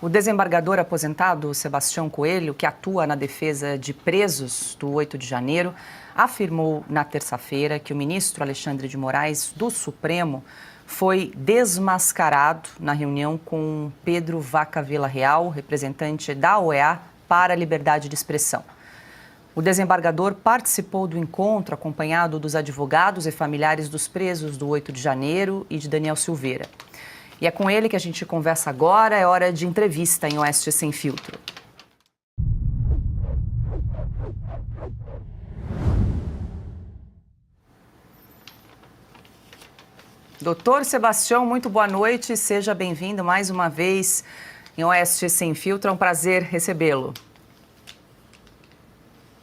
O desembargador aposentado Sebastião Coelho, que atua na defesa de presos do 8 de janeiro, afirmou na terça-feira que o ministro Alexandre de Moraes, do Supremo, foi desmascarado na reunião com Pedro Vaca Villarreal, representante da OEA para a liberdade de expressão. O desembargador participou do encontro acompanhado dos advogados e familiares dos presos do 8 de janeiro e de Daniel Silveira. E é com ele que a gente conversa agora, é hora de entrevista em Oeste Sem Filtro. Doutor Sebastião, muito boa noite, seja bem-vindo mais uma vez em Oeste Sem Filtro, é um prazer recebê-lo.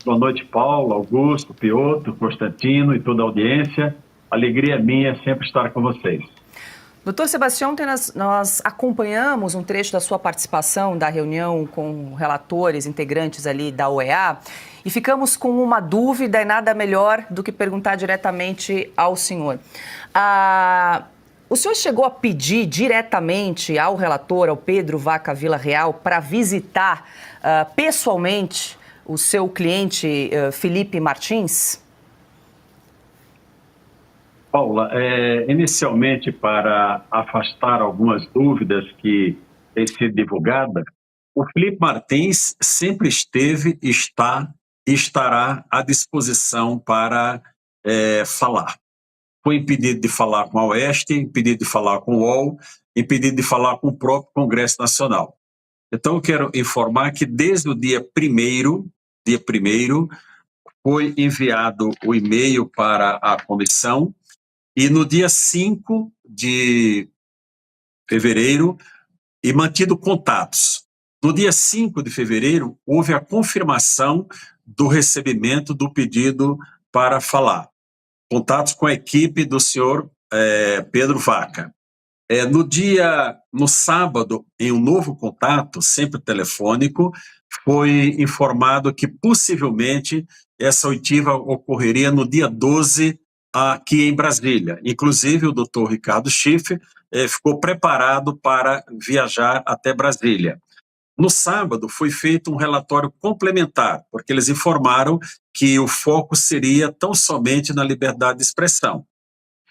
Boa noite, Paulo, Augusto, Piotr, Constantino e toda a audiência. Alegria minha sempre estar com vocês. Doutor Sebastião, nós acompanhamos um trecho da sua participação da reunião com relatores, integrantes ali da OEA, e ficamos com uma dúvida e nada melhor do que perguntar diretamente ao senhor. O senhor chegou a pedir diretamente ao relator, ao Pedro Vaca Villarreal, para visitar pessoalmente o seu cliente Felipe Martins? Paula, inicialmente, para afastar algumas dúvidas que têm sido divulgadas, o Felipe Martins sempre esteve, está e estará à disposição para falar. Foi impedido de falar com a Oeste, impedido de falar com o UOL, impedido de falar com o próprio Congresso Nacional. Então, eu quero informar que desde o dia 1º, foi enviado o e-mail para a comissão, e no dia 5 de fevereiro, e mantido contatos. No dia 5 de fevereiro, houve a confirmação do recebimento do pedido para falar. Contatos com a equipe do senhor Pedro Vaca. No sábado, em um novo contato, sempre telefônico, foi informado que possivelmente essa oitiva ocorreria no dia 12 aqui em Brasília. Inclusive, o doutor Ricardo Schiff ficou preparado para viajar até Brasília. No sábado, foi feito um relatório complementar, porque eles informaram que o foco seria tão somente na liberdade de expressão.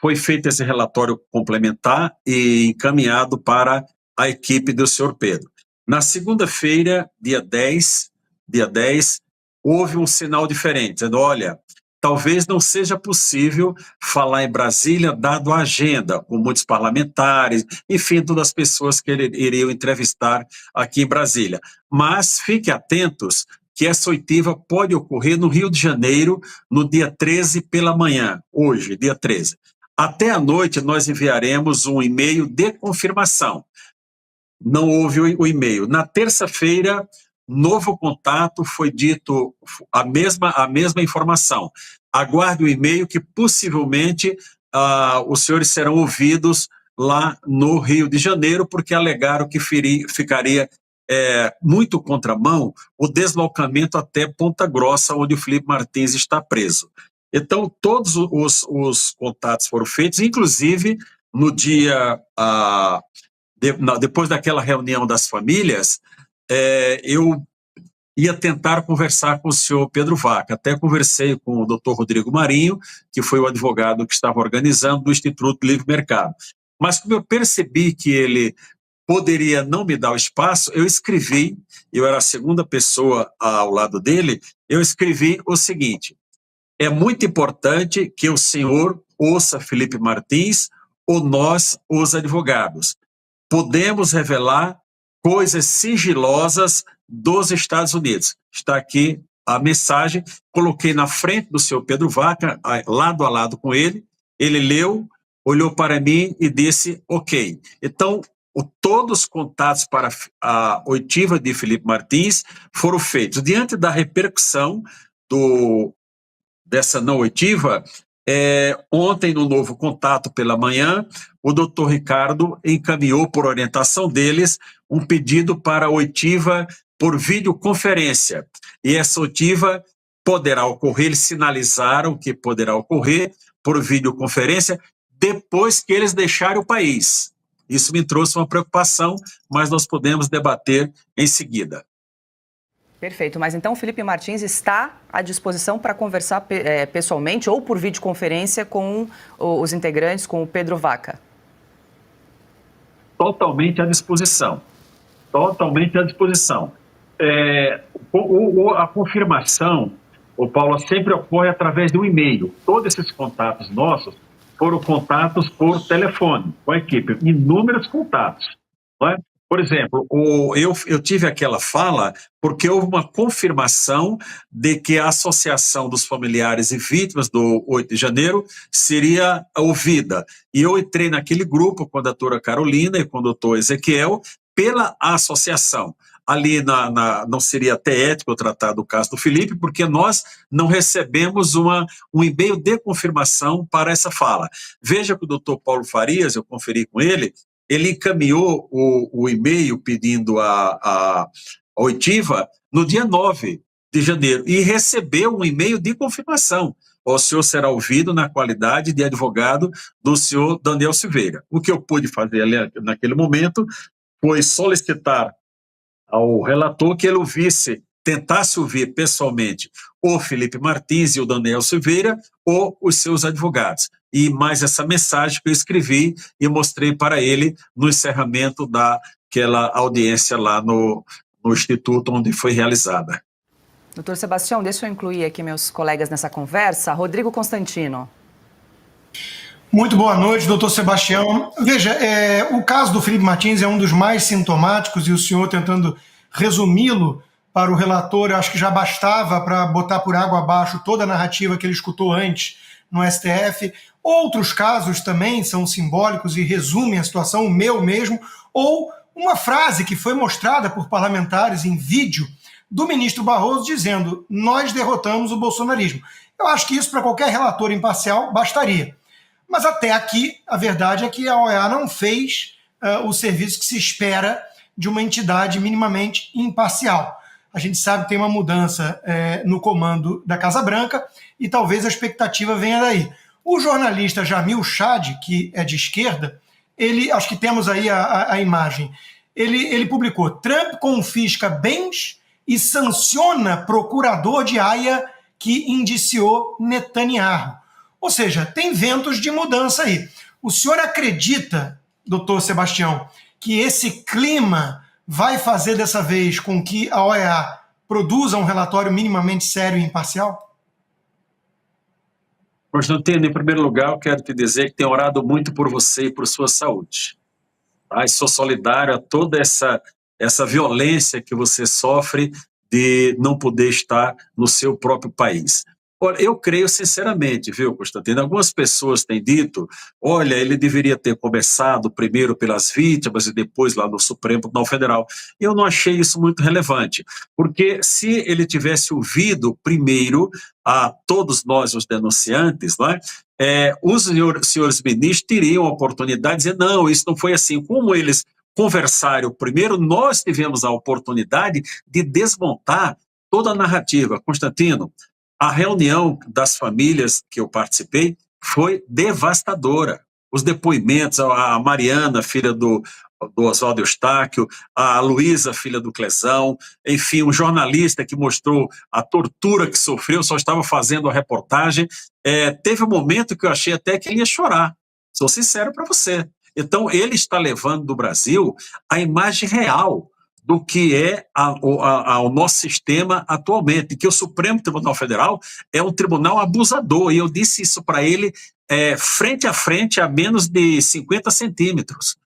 Foi feito esse relatório complementar e encaminhado para a equipe do senhor Pedro. Na segunda-feira, dia 10, houve um sinal diferente, dizendo, olha, talvez não seja possível falar em Brasília, dado a agenda, com muitos parlamentares, enfim, todas as pessoas que iriam entrevistar aqui em Brasília. Mas fiquem atentos que essa oitiva pode ocorrer no Rio de Janeiro, no dia 13 pela manhã, hoje, dia 13. Até à noite, nós enviaremos um e-mail de confirmação. Não houve o e-mail. Na terça-feira, novo contato, foi dito a mesma informação. Aguarde o e-mail que possivelmente os senhores serão ouvidos lá no Rio de Janeiro, porque alegaram que ficaria muito contramão o deslocamento até Ponta Grossa, onde o Felipe Martins está preso. Então, todos os contatos foram feitos, inclusive no dia, depois daquela reunião das famílias, eu ia tentar conversar com o senhor Pedro Vaca. Até conversei com o doutor Rodrigo Marinho, que foi o advogado que estava organizando do Instituto Livre Mercado. Mas como eu percebi que ele poderia não me dar o espaço, eu escrevi, eu era a segunda pessoa ao lado dele, eu escrevi o seguinte: é muito importante que o senhor ouça Felipe Martins ou nós, os advogados. Podemos revelar coisas sigilosas dos Estados Unidos. Está aqui a mensagem, coloquei na frente do senhor Pedro Vaca, lado a lado com ele, ele leu, olhou para mim e disse ok. Então, todos os contatos para a oitiva de Felipe Martins foram feitos. Diante da repercussão dessa não oitiva, ontem, no novo contato pela manhã, o doutor Ricardo encaminhou, por orientação deles, um pedido para oitiva por videoconferência. E essa oitiva poderá ocorrer, eles sinalizaram que poderá ocorrer por videoconferência depois que eles deixarem o país. Isso me trouxe uma preocupação, mas nós podemos debater em seguida. Perfeito, mas então o Felipe Martins está à disposição para conversar pessoalmente ou por videoconferência com os integrantes, com o Pedro Vaca? Totalmente à disposição. Totalmente à disposição. A confirmação, Paula, sempre ocorre através de um e-mail. Todos esses contatos nossos foram contatos por telefone, com a equipe, inúmeros contatos. Não é? Por exemplo, eu tive aquela fala porque houve uma confirmação de que a Associação dos Familiares e Vítimas do 8 de janeiro seria ouvida. E eu entrei naquele grupo com a doutora Carolina e com o doutor Ezequiel pela associação. Ali não seria até ético eu tratar do caso do Felipe, porque nós não recebemos um e-mail de confirmação para essa fala. Veja que o doutor Paulo Farias, eu conferi com ele encaminhou o e-mail pedindo a oitiva no dia 9 de janeiro e recebeu um e-mail de confirmação. O senhor será ouvido na qualidade de advogado do senhor Daniel Silveira. O que eu pude fazer ali, naquele momento foi solicitar ao relator que ele tentasse ouvir pessoalmente o Felipe Martins e o Daniel Silveira ou os seus advogados. E mais essa mensagem que eu escrevi e mostrei para ele no encerramento daquela audiência lá no Instituto onde foi realizada. Doutor Sebastião, deixa eu incluir aqui meus colegas nessa conversa. Rodrigo Constantino. Muito boa noite, doutor Sebastião. Veja, o caso do Felipe Martins é um dos mais sintomáticos e o senhor tentando resumi-lo para o relator, acho que já bastava para botar por água abaixo toda a narrativa que ele escutou antes no STF. Outros casos também são simbólicos e resumem a situação, o meu mesmo, ou uma frase que foi mostrada por parlamentares em vídeo do ministro Barroso dizendo: nós derrotamos o bolsonarismo. Eu acho que isso para qualquer relator imparcial bastaria. Mas até aqui, a verdade é que a OEA não fez o serviço que se espera de uma entidade minimamente imparcial. A gente sabe que tem uma mudança no comando da Casa Branca e talvez a expectativa venha daí. O jornalista Jamil Chad, que é de esquerda, acho que temos aí a imagem, ele publicou: Trump confisca bens e sanciona procurador de Haia que indiciou Netanyahu. Ou seja, tem ventos de mudança aí. O senhor acredita, doutor Sebastião, que esse clima vai fazer dessa vez com que a OEA produza um relatório minimamente sério e imparcial? Constantino, em primeiro lugar, eu quero te dizer que tenho orado muito por você e por sua saúde. Tá? E sou solidário a toda essa violência que você sofre de não poder estar no seu próprio país. Olha, eu creio sinceramente, viu, Constantino? Algumas pessoas têm dito: olha, ele deveria ter começado primeiro pelas vítimas e depois lá no Supremo Tribunal Federal. Eu não achei isso muito relevante, porque se ele tivesse ouvido primeiro a todos nós, os denunciantes, os senhores ministros teriam a oportunidade de dizer: não, isso não foi assim. Como eles conversaram primeiro, nós tivemos a oportunidade de desmontar toda a narrativa. Constantino, a reunião das famílias que eu participei foi devastadora. Os depoimentos, a Mariana, filha do Oswaldo Eustáquio, a Luísa, filha do Clesão, enfim, um jornalista que mostrou a tortura que sofreu, só estava fazendo a reportagem. Teve um momento que eu achei até que ele ia chorar, sou sincero para você. Então, ele está levando do Brasil a imagem real do que é o nosso sistema atualmente, que o Supremo Tribunal Federal é um tribunal abusador, e eu disse isso para ele frente a frente, a menos de 50 centímetros,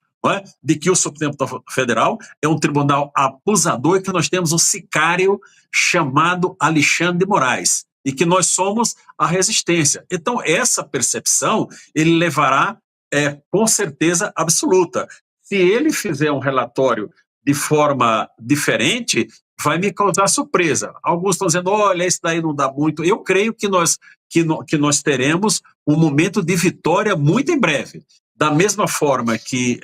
de que o Supremo Federal é um tribunal abusador e que nós temos um sicário chamado Alexandre de Moraes, e que nós somos a resistência. Então, essa percepção ele levará com certeza absoluta. Se ele fizer um relatório de forma diferente, vai me causar surpresa. Alguns estão dizendo: olha, isso daí não dá muito. Eu creio que nós teremos um momento de vitória muito em breve. Da mesma forma que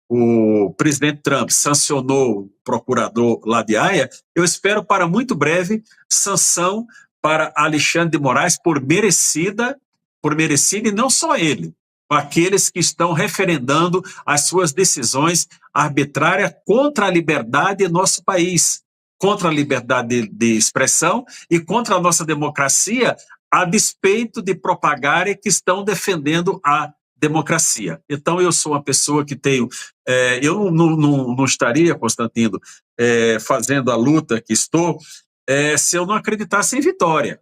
o presidente Trump sancionou o procurador lá de Haia, eu espero para muito breve sanção para Alexandre de Moraes por merecida, e não só ele, aqueles que estão referendando as suas decisões arbitrárias contra a liberdade em nosso país, contra a liberdade de expressão e contra a nossa democracia, a despeito de propagarem que estão defendendo a democracia. Então, eu sou uma pessoa que tenho... eu não estaria, Constantino, fazendo a luta que estou, se eu não acreditasse em vitória.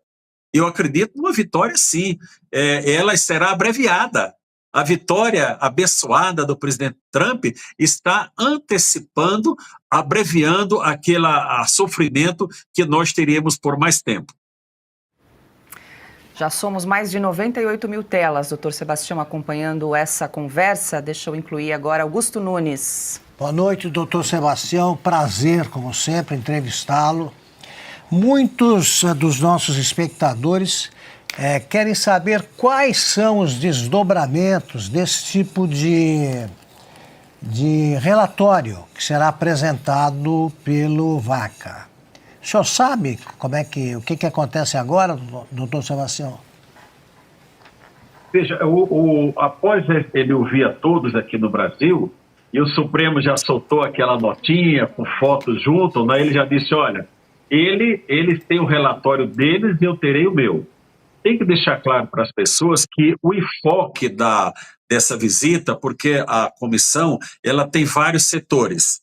Eu acredito numa vitória, sim. Ela será abreviada. A vitória abençoada do presidente Trump está antecipando, abreviando aquele sofrimento que nós teríamos por mais tempo. Já somos mais de 98 mil telas, doutor Sebastião, acompanhando essa conversa. Deixa eu incluir agora Augusto Nunes. Boa noite, doutor Sebastião. Prazer, como sempre, entrevistá-lo. Muitos dos nossos espectadores querem saber quais são os desdobramentos desse tipo de relatório que será apresentado pelo VACA. O senhor sabe o que acontece agora, doutor Sebastião? Veja, após ele ouvir a todos aqui no Brasil, e o Supremo já soltou aquela notinha com fotos junto, né? Ele já disse, olha, eles têm o relatório deles e eu terei o meu. Tem que deixar claro para as pessoas que o enfoque dessa visita, porque a comissão ela tem vários setores,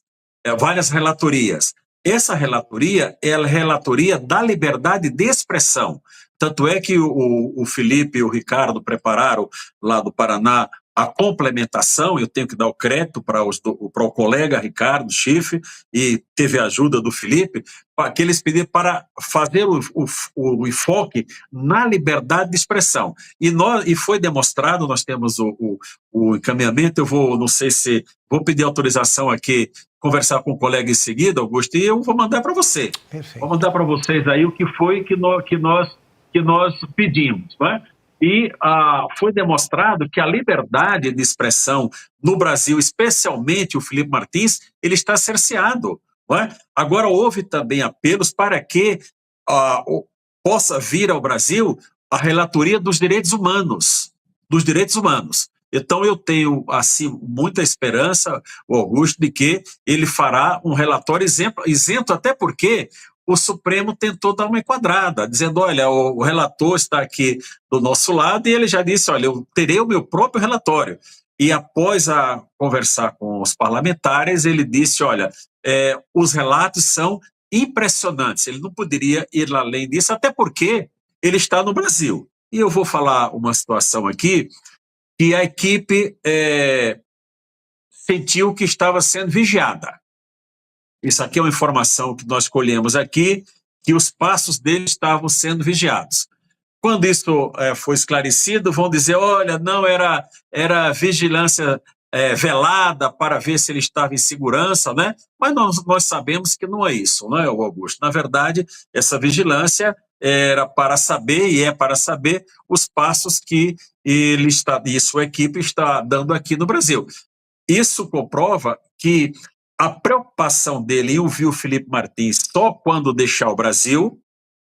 várias relatorias. Essa relatoria é a relatoria da liberdade de expressão. Tanto é que o Felipe e o Ricardo prepararam lá do Paraná a complementação. Eu tenho que dar o crédito para o colega Ricardo Schiff, e teve a ajuda do Felipe, que eles pediram para fazer o enfoque na liberdade de expressão. E foi demonstrado, nós temos o encaminhamento. Não sei se vou pedir autorização aqui, conversar com o colega em seguida, Augusto, e eu vou mandar para você. Perfeito. Vou mandar para vocês aí o que foi que nós pedimos, não é? E foi demonstrado que a liberdade de expressão no Brasil, especialmente o Felipe Martins, ele está cerceado. Não é? Agora, houve também apelos para que possa vir ao Brasil a relatoria dos direitos humanos. Então, eu tenho assim, muita esperança, o Augusto, de que ele fará um relatório isento, até porque o Supremo tentou dar uma enquadrada, dizendo, olha, o relator está aqui do nosso lado, e ele já disse, olha, eu terei o meu próprio relatório. E após conversar com os parlamentares, ele disse, olha, os relatos são impressionantes, ele não poderia ir além disso, até porque ele está no Brasil. E eu vou falar uma situação aqui, que a equipe sentiu que estava sendo vigiada. Isso aqui é uma informação que nós colhemos aqui, que os passos dele estavam sendo vigiados. Quando isso foi esclarecido, vão dizer, olha, não, era vigilância velada para ver se ele estava em segurança, né? Mas nós sabemos que não é isso, não é, Augusto? Na verdade, essa vigilância era para saber, e é para saber, os passos que ele e sua equipe está dando aqui no Brasil. Isso comprova que a preocupação dele em ouvir o Felipe Martins só quando deixar o Brasil,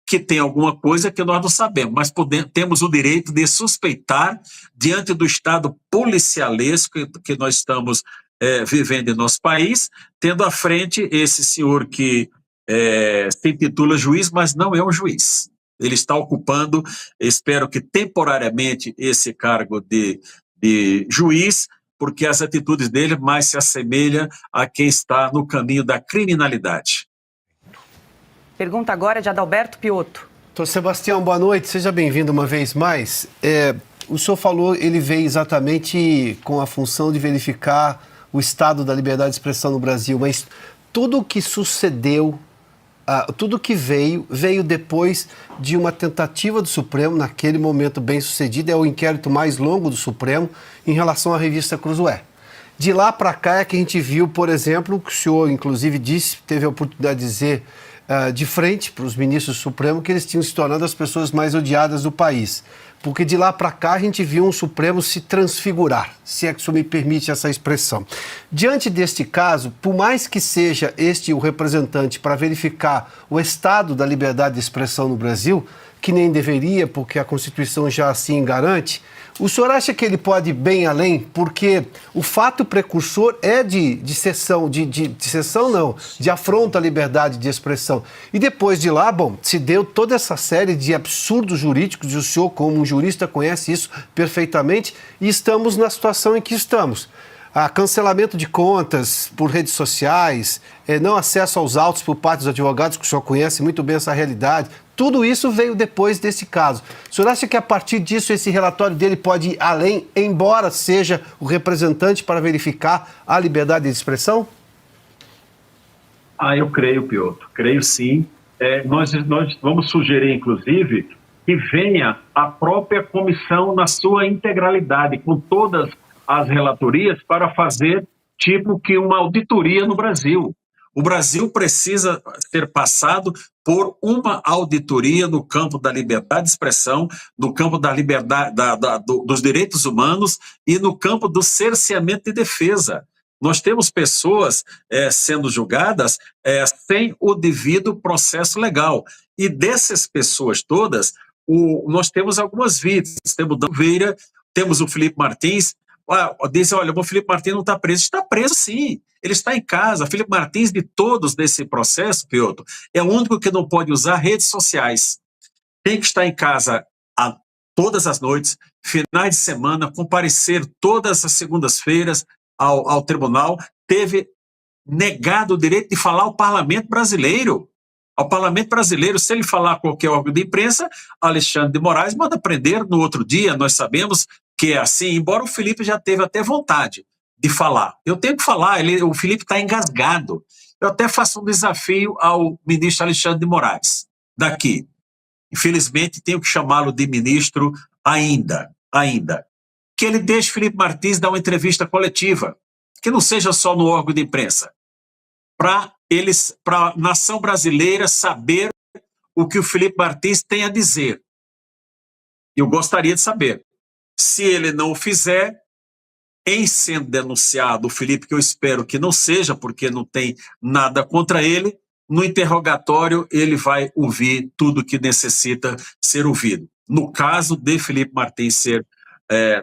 que tem alguma coisa que nós não sabemos, mas temos o direito de suspeitar diante do estado policialesco que nós estamos vivendo em nosso país, tendo à frente esse senhor que se intitula juiz, mas não é um juiz. Ele está ocupando, espero que temporariamente, esse cargo de juiz, porque as atitudes dele mais se assemelham a quem está no caminho da criminalidade. Pergunta agora é de Adalberto Piotto. Doutor Sebastião, boa noite, seja bem-vindo uma vez mais. O senhor falou, ele veio exatamente com a função de verificar o estado da liberdade de expressão no Brasil, mas tudo o que sucedeu, tudo que veio depois de uma tentativa do Supremo, naquele momento bem sucedida, é o inquérito mais longo do Supremo em relação à revista Cruzoé. De lá para cá é que a gente viu, por exemplo, que o senhor inclusive disse, teve a oportunidade de dizer de frente para os ministros do Supremo que eles tinham se tornado as pessoas mais odiadas do país. Porque de lá para cá a gente viu um Supremo se transfigurar, se é que o senhor me permite essa expressão. Diante deste caso, por mais que seja este o representante para verificar o estado da liberdade de expressão no Brasil, que nem deveria, porque a Constituição já assim garante. O senhor acha que ele pode ir bem além? Porque o fato precursor é de afronta à liberdade de expressão. E depois de lá, bom, se deu toda essa série de absurdos jurídicos, e o senhor, como um jurista, conhece isso perfeitamente, e estamos na situação em que estamos. Cancelamento de contas por redes sociais, não acesso aos autos por parte dos advogados, que o senhor conhece muito bem essa realidade. Tudo isso veio depois desse caso. O senhor acha que a partir disso esse relatório dele pode ir além, embora seja o representante para verificar a liberdade de expressão? Eu creio, Piotr. Creio sim. Nós vamos sugerir, inclusive, que venha a própria comissão na sua integralidade, com todas as relatorias, para fazer tipo que uma auditoria no Brasil. O Brasil precisa ser passado por uma auditoria no campo da liberdade de expressão, no campo da liberdade, dos direitos humanos e no campo do cerceamento de defesa. Nós temos pessoas sendo julgadas sem o devido processo legal. E dessas pessoas todas, nós temos algumas vítimas. Temos o Dan Veira, temos o Felipe Martins. Dizem, olha, o Felipe Martins não está preso. Está preso, sim. Ele está em casa. Felipe Martins, de todos desse processo, Piotr, é o único que não pode usar redes sociais. Tem que estar em casa todas as noites, finais de semana, comparecer todas as segundas-feiras ao tribunal. Teve negado o direito de falar ao Parlamento brasileiro. Ao Parlamento brasileiro, se ele falar a qualquer órgão de imprensa, Alexandre de Moraes manda prender no outro dia. Nós sabemos que é assim, embora o Felipe já teve até vontade de falar. Eu tenho que falar, o Felipe está engasgado. Eu até faço um desafio ao ministro Alexandre de Moraes, daqui. Infelizmente, tenho que chamá-lo de ministro ainda. Que ele deixe Felipe Martins dar uma entrevista coletiva, que não seja só no órgão de imprensa, para a nação brasileira saber o que o Felipe Martins tem a dizer. Eu gostaria de saber. Se ele não o fizer, em sendo denunciado o Felipe, que eu espero que não seja, porque não tem nada contra ele, no interrogatório ele vai ouvir tudo que necessita ser ouvido. No caso de Felipe Martins ser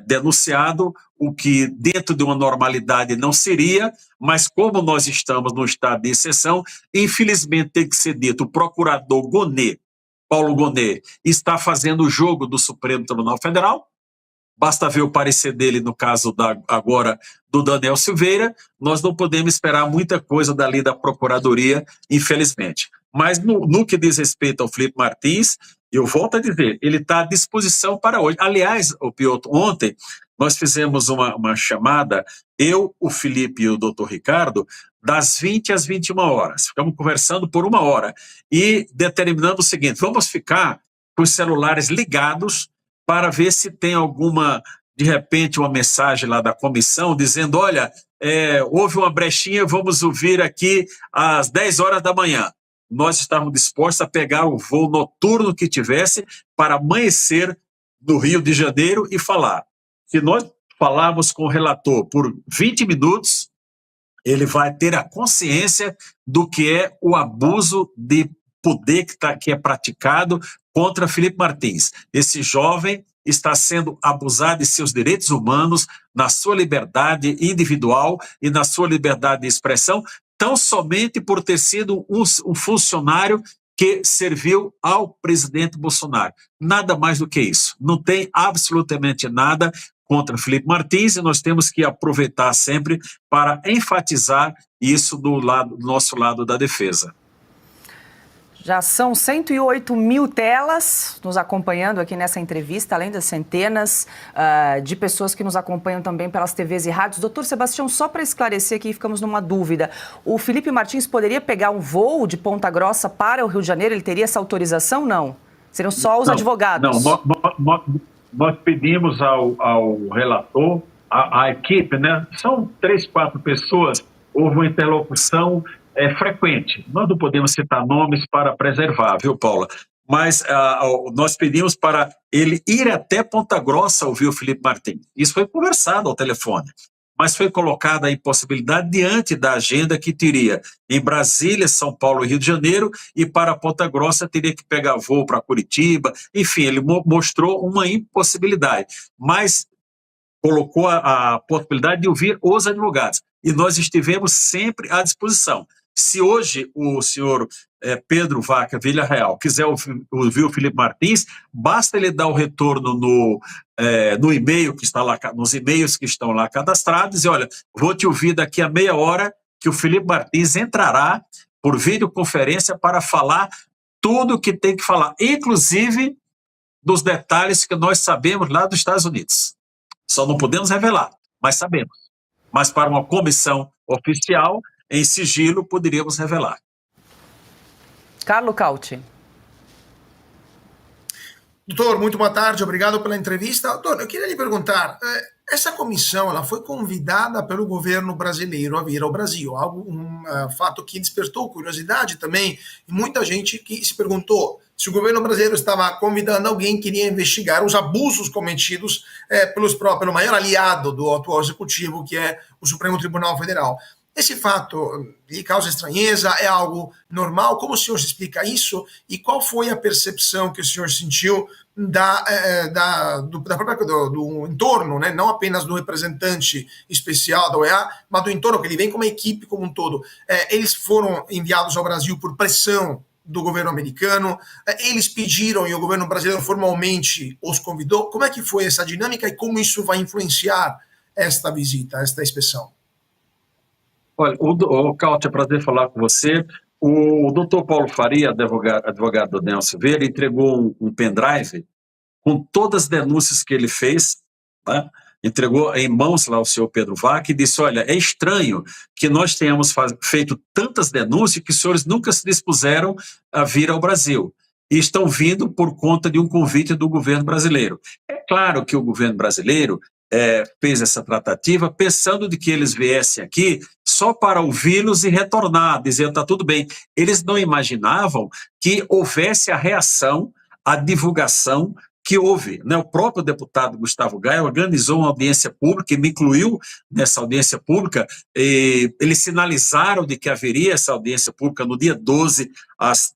denunciado, o que dentro de uma normalidade não seria, mas como nós estamos no estado de exceção, infelizmente tem que ser dito, o procurador Paulo Gonet, está fazendo o jogo do Supremo Tribunal Federal. Basta ver o parecer dele no caso agora do Daniel Silveira. Nós não podemos esperar muita coisa dali da Procuradoria, infelizmente. Mas no que diz respeito ao Felipe Martins, eu volto a dizer, ele está à disposição para hoje. Aliás, Piotr, ontem nós fizemos uma chamada, eu, o Felipe e o doutor Ricardo, das 20 às 21 horas. Ficamos conversando por 1 hora e determinando o seguinte, vamos ficar com os celulares ligados para ver se tem alguma, de repente, uma mensagem lá da comissão dizendo, olha, houve uma brechinha, vamos ouvir aqui às 10 horas da manhã. Nós estávamos dispostos a pegar o voo noturno que tivesse para amanhecer no Rio de Janeiro e falar. Se nós falarmos com o relator por 20 minutos, ele vai ter a consciência do que é o abuso de poder que é praticado contra Felipe Martins. Esse jovem está sendo abusado de seus direitos humanos, na sua liberdade individual e na sua liberdade de expressão, tão somente por ter sido um funcionário que serviu ao presidente Bolsonaro. Nada mais do que isso. Não tem absolutamente nada contra Felipe Martins e nós temos que aproveitar sempre para enfatizar isso do nosso lado da defesa. Já são 108 mil telas nos acompanhando aqui nessa entrevista, além das centenas de pessoas que nos acompanham também pelas TVs e rádios. Doutor Sebastião, só para esclarecer aqui, ficamos numa dúvida. O Felipe Martins poderia pegar um voo de Ponta Grossa para o Rio de Janeiro? Ele teria essa autorização? Não. Seriam só os advogados? Não, nós pedimos ao relator, à equipe, né? São 3, 4 pessoas, houve uma interlocução frequente. Nós não podemos citar nomes para preservar, viu, Paula? Mas nós pedimos para ele ir até Ponta Grossa ouvir o Felipe Martins. Isso foi conversado ao telefone. mas foi colocada a impossibilidade diante da agenda que teria em Brasília, São Paulo e Rio de Janeiro, e para Ponta Grossa teria que pegar voo para Curitiba. Enfim, ele mostrou uma impossibilidade, mas colocou a possibilidade de ouvir os advogados. E nós estivemos sempre à disposição. Se hoje o senhor Pedro Vaca Villarreal quiser ouvir o Felipe Martins, basta ele dar o retorno no e-mail que está lá, nos e-mails que estão lá cadastrados, e dizer, olha, vou te ouvir daqui a meia hora, que o Felipe Martins entrará por videoconferência para falar tudo o que tem que falar, inclusive dos detalhes que nós sabemos lá dos Estados Unidos. Só não podemos revelar, mas sabemos. Mas para uma comissão oficial, em sigilo, poderíamos revelar. Carlo Cauti. Doutor, muito boa tarde, obrigado pela entrevista. Doutor, eu queria lhe perguntar, essa comissão ela foi convidada pelo governo brasileiro a vir ao Brasil, um fato que despertou curiosidade também, e muita gente que se perguntou se o governo brasileiro estava convidando alguém que iria investigar os abusos cometidos pelo maior aliado do atual executivo, que é o Supremo Tribunal Federal. Esse fato lhe causa estranheza? É algo normal? Como o senhor se explica isso? E qual foi a percepção que o senhor sentiu do entorno, né? Não apenas do representante especial da OEA, mas do entorno, que ele vem como uma equipe como um todo. Eles foram enviados ao Brasil por pressão do governo americano? Eles pediram e o governo brasileiro formalmente os convidou? Como é que foi essa dinâmica e como isso vai influenciar esta visita, esta inspeção? Olha, Cauti, é prazer falar com você. O doutor Paulo Faria, advogado do Nelson Silveira, entregou um pendrive com todas as denúncias que ele fez, tá? Entregou em mãos lá ao senhor Pedro Vaca e disse, olha, é estranho que nós tenhamos feito tantas denúncias que os senhores nunca se dispuseram a vir ao Brasil. E estão vindo por conta de um convite do governo brasileiro. É claro que o governo brasileiro fez essa tratativa pensando de que eles viessem aqui só para ouvi-los e retornar, dizer, está tudo bem. Eles não imaginavam que houvesse a reação, a divulgação que houve, né? O próprio deputado Gustavo Gaia organizou uma audiência pública e me incluiu nessa audiência pública. E eles sinalizaram de que haveria essa audiência pública no dia 12, às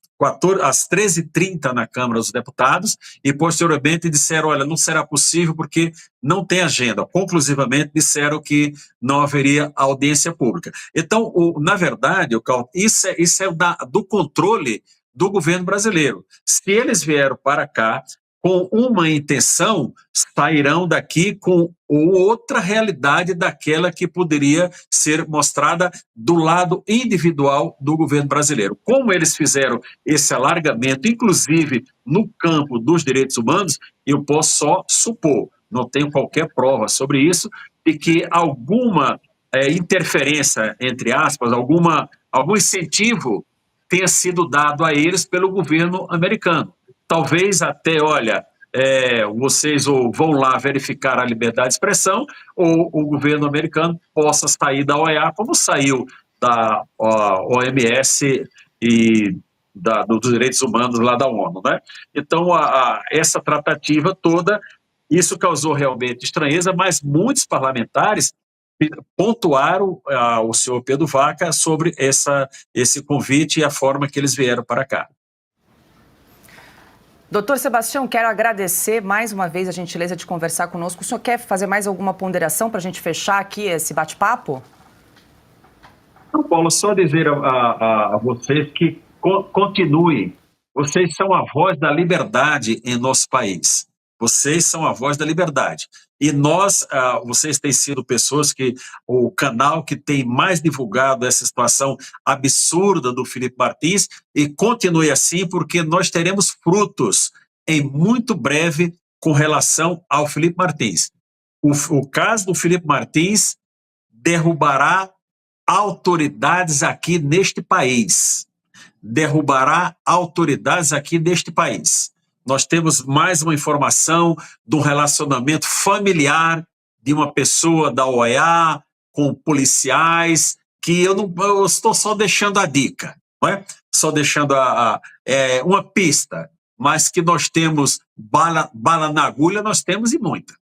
13h30 na Câmara dos Deputados, e posteriormente disseram, olha, não será possível porque não tem agenda. Conclusivamente disseram que não haveria audiência pública. Então, na verdade, isso é do controle do governo brasileiro. Se eles vieram para cá com uma intenção, sairão daqui com outra realidade daquela que poderia ser mostrada do lado individual do governo brasileiro. Como eles fizeram esse alargamento, inclusive no campo dos direitos humanos, eu posso só supor, não tenho qualquer prova sobre isso, de que alguma interferência, entre aspas, algum incentivo tenha sido dado a eles pelo governo americano. Talvez até, olha, vocês ou vão lá verificar a liberdade de expressão, ou o governo americano possa sair da OEA, como saiu da OMS e dos direitos humanos lá da ONU, né? Então, essa tratativa toda, isso causou realmente estranheza, mas muitos parlamentares pontuaram o senhor Pedro Vaca sobre esse convite e a forma que eles vieram para cá. Doutor Sebastião, quero agradecer mais uma vez a gentileza de conversar conosco. O senhor quer fazer mais alguma ponderação para a gente fechar aqui esse bate-papo? Não, Paulo, só dizer a vocês que continuem. Vocês são a voz da liberdade em nosso país. Vocês são a voz da liberdade. E vocês têm sido pessoas o canal que tem mais divulgado essa situação absurda do Felipe Martins, e continue assim, porque nós teremos frutos em muito breve com relação ao Felipe Martins. O caso do Felipe Martins derrubará autoridades aqui neste país. Derrubará autoridades aqui neste país. Nós temos mais uma informação do relacionamento familiar de uma pessoa da OEA com policiais, que eu estou só deixando a dica, não é? Só deixando uma pista, mas que nós temos bala na agulha, nós temos e muita.